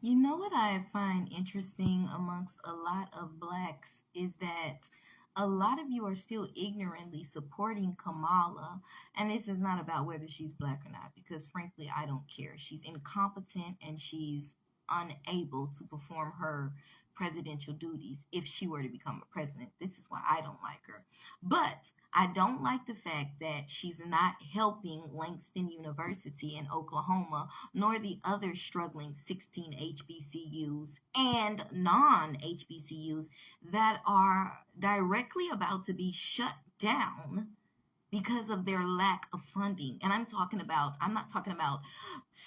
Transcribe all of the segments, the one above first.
You know what I find interesting amongst a lot of blacks is that a lot of you are still ignorantly supporting Kamala. And this is not about whether she's black or not, because frankly, I don't care. She's incompetent and she's unable to perform her presidential duties if she were to become a president. This is why I don't like her. But I don't like the fact that she's not helping Langston University in Oklahoma nor the other struggling 16 HBCUs and non HBCUs that are directly about to be shut down because of their lack of funding. And I'm not talking about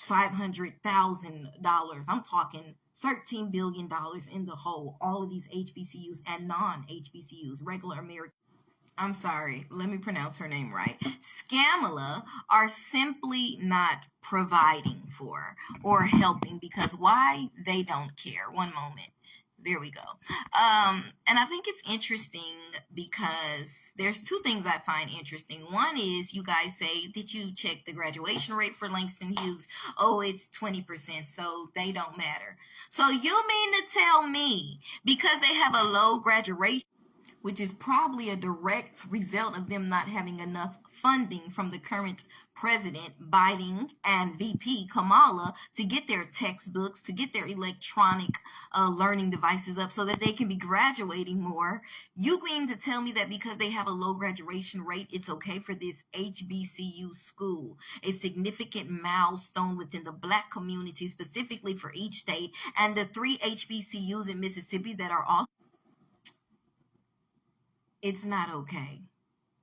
$500,000. I'm talking $13 billion in the whole, all of these HBCUs and non HBCUs, regular American. I'm sorry, let me pronounce her name right. Scamala are simply not providing for or helping because why? They don't care. One moment. There we go. And I think it's interesting because there's two things I find interesting. One is you guys say, did you check the graduation rate for Langston Hughes? Oh, it's 20%, so they don't matter. So you mean to tell me because they have a low graduation, which is probably a direct result of them not having enough funding from the current president, Biden, and VP Kamala to get their textbooks, to get their electronic learning devices up so that they can be graduating more. You mean to tell me that because they have a low graduation rate, it's okay for this HBCU school, a significant milestone within the black community, specifically for each state, and the three HBCUs in Mississippi that are all, it's not okay.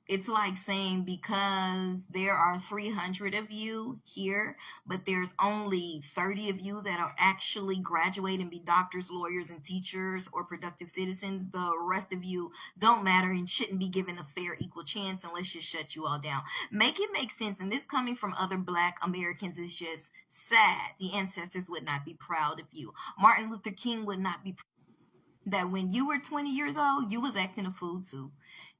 It's like saying because there are 300 of you here, but there's only 30 of you that are actually graduate and be doctors, lawyers, and teachers or productive citizens, the rest of you don't matter and shouldn't be given a fair, equal chance, and let's just shut you all down. Make it make sense. And this coming from other black Americans is just sad. The ancestors would not be proud of you. Martin Luther King would not be that when you were 20 years old, you was acting a fool too.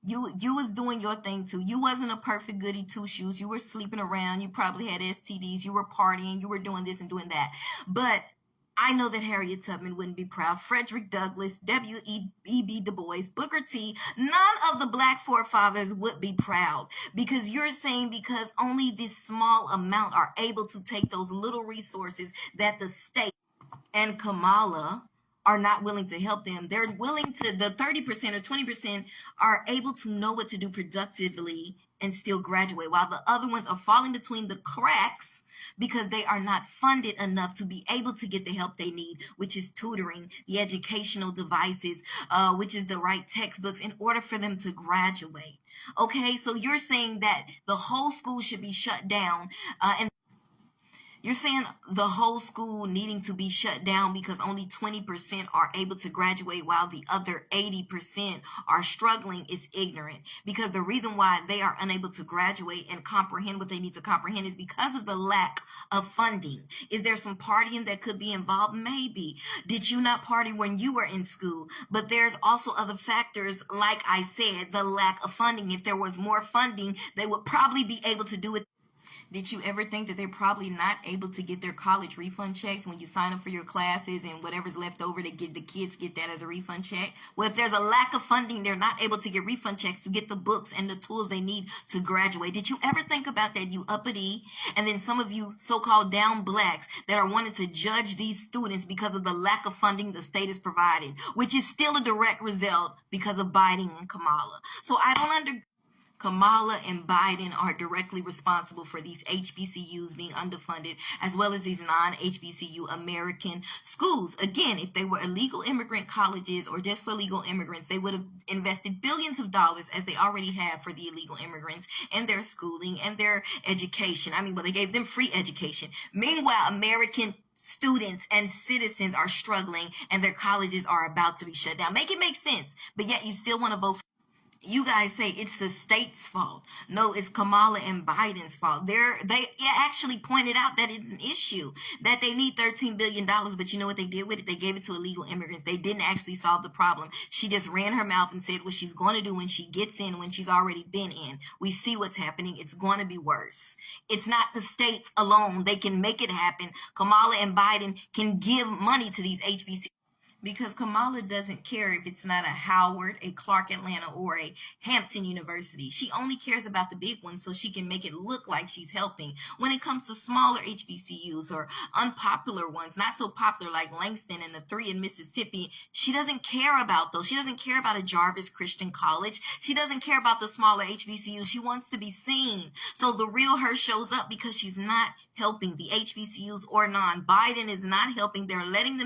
You was doing your thing too. You wasn't a perfect goody two shoes. You were sleeping around. You probably had STDs. You were partying. You were doing this and doing that. But I know that Harriet Tubman wouldn't be proud. Frederick Douglass, W.E.B. Du Bois, Booker T, none of the black forefathers would be proud because you're saying because only this small amount are able to take those little resources that the state and Kamala are not willing to help them. They're willing to, the 30% or 20% are able to know what to do productively and still graduate, while the other ones are falling between the cracks because they are not funded enough to be able to get the help they need, which is tutoring, the educational devices, which is the right textbooks in order for them to graduate. Okay, so you're saying that the whole school should be shut down, and you're saying the whole school needing to be shut down because only 20% are able to graduate while the other 80% are struggling is ignorant. Because the reason why they are unable to graduate and comprehend what they need to comprehend is because of the lack of funding. Is there some partying that could be involved? Maybe. Did you not party when you were in school? But there's also other factors, like I said, the lack of funding. If there was more funding, they would probably be able to do it. Did you ever think that they're probably not able to get their college refund checks when you sign up for your classes and whatever's left over to get the kids get that as a refund check? Well, if there's a lack of funding, they're not able to get refund checks to get the books and the tools they need to graduate. Did you ever think about that, you uppity? And then some of you so-called down blacks that are wanting to judge these students because of the lack of funding the state is providing, which is still a direct result because of Biden and Kamala. So I don't understand. Kamala and Biden are directly responsible for these HBCUs being underfunded, as well as these non-HBCU American schools. Again, if they were illegal immigrant colleges or just for legal immigrants, they would have invested billions of dollars, as they already have for the illegal immigrants, in their schooling and their education. I mean, well, they gave them free education. Meanwhile, American students and citizens are struggling and their colleges are about to be shut down. Make it make sense, but yet you still want to vote for You guys say it's the state's fault. No, it's Kamala and Biden's fault. They actually pointed out that it's an issue, that they need $13 billion, but you know what they did with it? They gave it to illegal immigrants. They didn't actually solve the problem. She just ran her mouth and said what she's going to do when she gets in, when she's already been in. We see what's happening. It's going to be worse. It's not the states alone. They can make it happen. Kamala and Biden can give money to these HBCUs. Because Kamala doesn't care if it's not a Howard, a Clark Atlanta, or a Hampton University. She only cares about the big ones so she can make it look like she's helping. When it comes to smaller HBCUs or unpopular ones, not so popular like Langston and the 3 in Mississippi, she doesn't care about those. She doesn't care about a Jarvis Christian College. She doesn't care about the smaller HBCUs. She wants to be seen. So the real her shows up because she's not helping the HBCUs or non. Biden is not helping. They're letting them.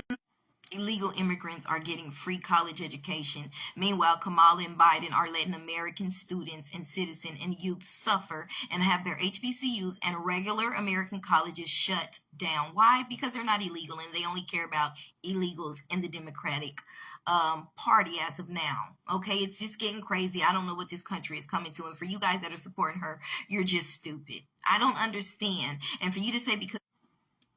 Illegal immigrants are getting free college education. Meanwhile, Kamala and Biden are letting American students and citizens and youth suffer and have their HBCUs and regular American colleges shut down. Why? Because they're not illegal and they only care about illegals in the Democratic Party as of now. Okay, it's just getting crazy. I don't know what this country is coming to. And for you guys that are supporting her, you're just stupid. I don't understand. And for you to say because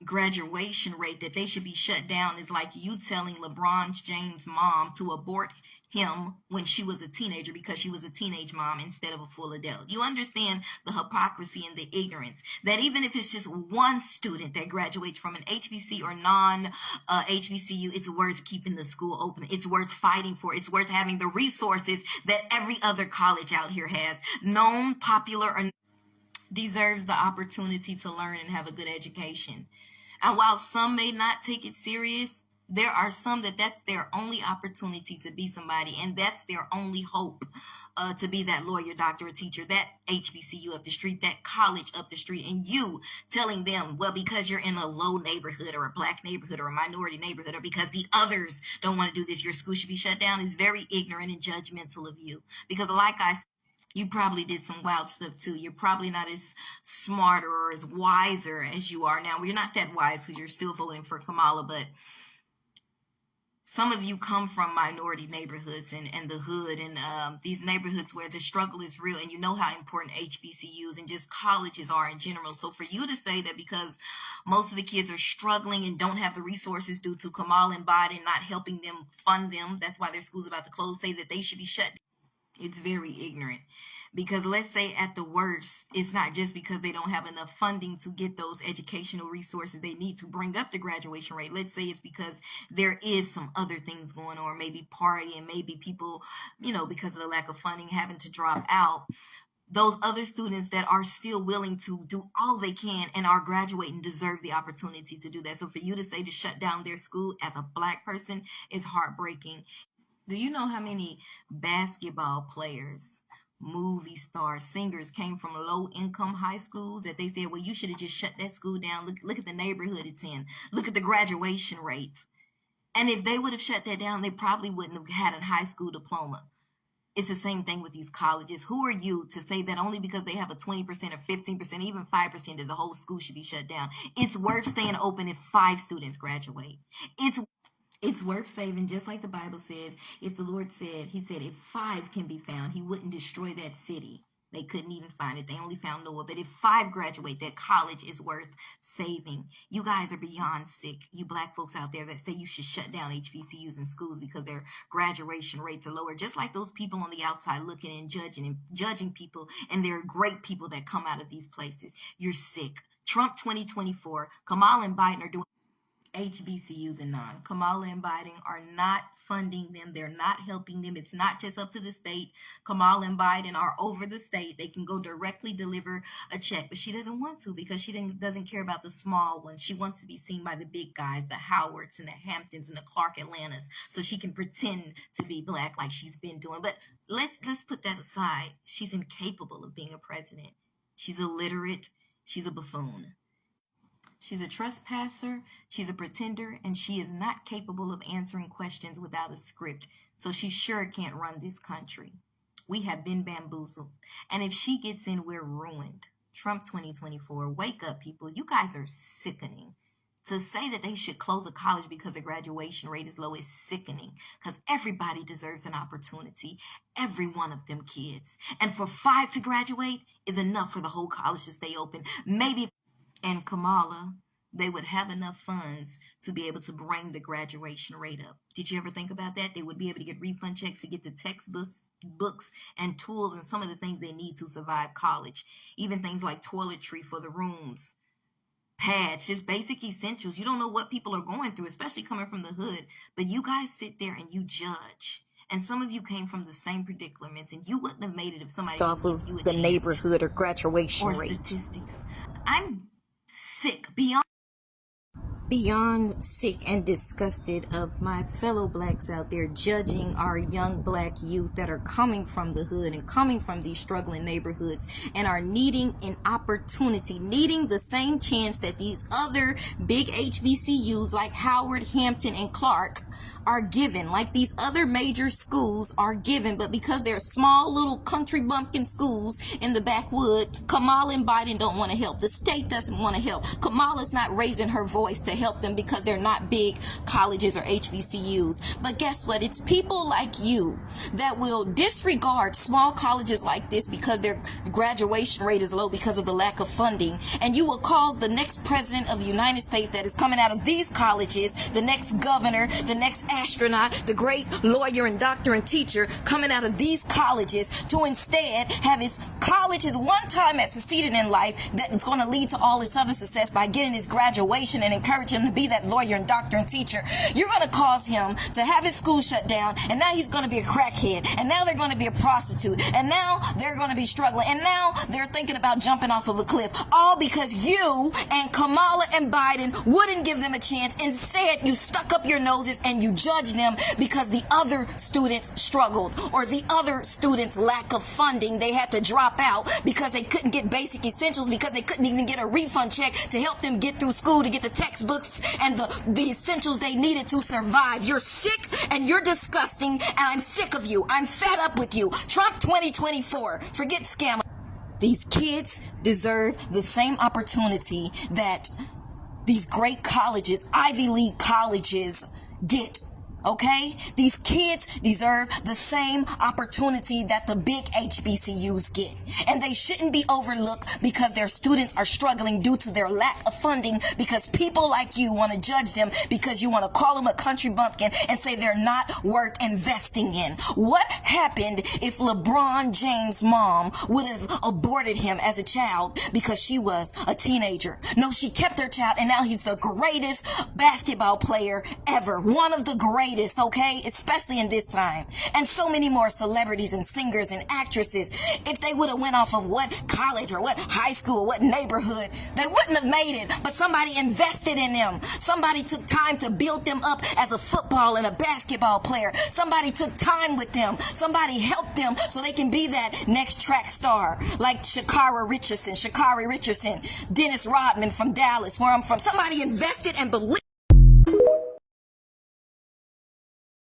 graduation rate that they should be shut down is like you telling LeBron James' mom to abort him when she was a teenager because she was a teenage mom instead of a full adult. You understand the hypocrisy and the ignorance that even if it's just one student that graduates from an HBC or non-HBCU, it's worth keeping the school open. It's worth fighting for. It's worth having the resources that every other college out here has, known, popular, or deserves the opportunity to learn and have a good education. And while some may not take it serious, there are some that's their only opportunity to be somebody, and that's their only hope to be that lawyer, doctor, or teacher, that HBCU up the street, that college up the street, and you telling them, well, because you're in a low neighborhood or a black neighborhood or a minority neighborhood or because the others don't want to do this, your school should be shut down is very ignorant and judgmental of you. Because like I said, you probably did some wild stuff too. You're probably not as smart or as wiser as you are now. Well, you're not that wise because you're still voting for Kamala, but some of you come from minority neighborhoods and the hood and these neighborhoods where the struggle is real, and you know how important HBCUs and just colleges are in general. So for you to say that because most of the kids are struggling and don't have the resources due to Kamala and Biden not helping them fund them, that's why their school's about to close, say that they should be shut down. It's very ignorant. Because let's say at the worst, it's not just because they don't have enough funding to get those educational resources they need to bring up the graduation rate. Let's say it's because there is some other things going on, maybe partying, maybe people, because of the lack of funding having to drop out. Those other students that are still willing to do all they can and are graduating deserve the opportunity to do that. So for you to say to shut down their school as a black person is heartbreaking. Do you know how many basketball players, movie stars, singers came from low-income high schools that they said, well, you should have just shut that school down. Look at the neighborhood it's in. Look at the graduation rates. And if they would have shut that down, they probably wouldn't have had a high school diploma. It's the same thing with these colleges. Who are you to say that only because they have a 20% or 15%, even 5% that the whole school should be shut down? It's worth staying open if 5 students graduate. It's worth saving, just like the Bible says. If the Lord said, he said, if 5 can be found, he wouldn't destroy that city. They couldn't even find it. They only found Noah. But if 5 graduate, that college is worth saving. You guys are beyond sick. You black folks out there that say you should shut down HBCUs and schools because their graduation rates are lower. Just like those people on the outside looking and judging people, and there are great people that come out of these places. You're sick. Trump 2024, Kamala and Biden are doing HBCUs and non. Kamala and Biden are not funding them. They're not helping them. It's not just up to the state. Kamala and Biden are over the state. They can go directly deliver a check, but she doesn't want to because she doesn't care about the small ones. She wants to be seen by the big guys, the Howards and the Hamptons and the Clark Atlantas, so she can pretend to be black like she's been doing. But let's put that aside. She's incapable of being a president. She's illiterate. She's a buffoon. She's a trespasser, she's a pretender, and she is not capable of answering questions without a script. So she sure can't run this country. We have been bamboozled. And if she gets in, we're ruined. Trump 2024, wake up, people. You guys are sickening. To say that they should close a college because the graduation rate is low is sickening, because everybody deserves an opportunity, every one of them kids. And for 5 to graduate is enough for the whole college to stay open. Maybe in Kamala, they would have enough funds to be able to bring the graduation rate up. Did you ever think about that? They would be able to get refund checks to get the textbooks, books, and tools and some of the things they need to survive college. Even things like toiletry for the rooms, pads, just basic essentials. You don't know what people are going through, especially coming from the hood. But you guys sit there and you judge. And some of you came from the same predicaments, and you wouldn't have made it if somebody off of the neighborhood or graduation rate. Statistics. I'm sick beyond sick and disgusted of my fellow blacks out there judging our young black youth that are coming from the hood and coming from these struggling neighborhoods and are needing an opportunity, needing the same chance that these other big HBCUs like Howard, Hampton, and Clark are given, like these other major schools are given. But because they're small little country bumpkin schools in the backwood, Kamala and Biden don't want to help. The state doesn't want to help. Kamala's not raising her voice to help them because they're not big colleges or HBCUs. But guess what? It's people like you that will disregard small colleges like this because their graduation rate is low because of the lack of funding. And you will cause the next president of the United States that is coming out of these colleges, the next governor, the next astronaut, the great lawyer and doctor and teacher coming out of these colleges to instead have his colleges one time has succeeded in life that is going to lead to all his other success by getting his graduation and encourage him to be that lawyer and doctor and teacher. You're going to cause him to have his school shut down, and now he's going to be a crackhead, and now they're going to be a prostitute, and now they're going to be struggling, and now they're thinking about jumping off of a cliff, all because you and Kamala and Biden wouldn't give them a chance. Instead, you stuck up your noses and you judge them because the other students struggled, or the other students' lack of funding. They had to drop out because they couldn't get basic essentials, because they couldn't even get a refund check to help them get through school, to get the textbooks and the essentials they needed to survive. You're sick and you're disgusting, and I'm sick of you. I'm fed up with you. Trump 2024. Forget scam. These kids deserve the same opportunity that these great colleges, Ivy League colleges, get. Okay? These kids deserve the same opportunity that the big HBCUs get. And they shouldn't be overlooked because their students are struggling due to their lack of funding, because people like you want to judge them because you want to call them a country bumpkin and say they're not worth investing in. What happened if LeBron James' mom would have aborted him as a child because she was a teenager? No, she kept her child, and now he's the greatest basketball player ever. One of the greatest. Okay, especially in this time. And so many more celebrities and singers and actresses. If they would have went off of what college or what high school, what neighborhood, they wouldn't have made it. But somebody invested in them. Somebody took time to build them up as a football and a basketball player. Somebody took time with them. Somebody helped them so they can be that next track star, like Sha'Carri Richardson, Dennis Rodman from Dallas, where I'm from. Somebody invested and believed.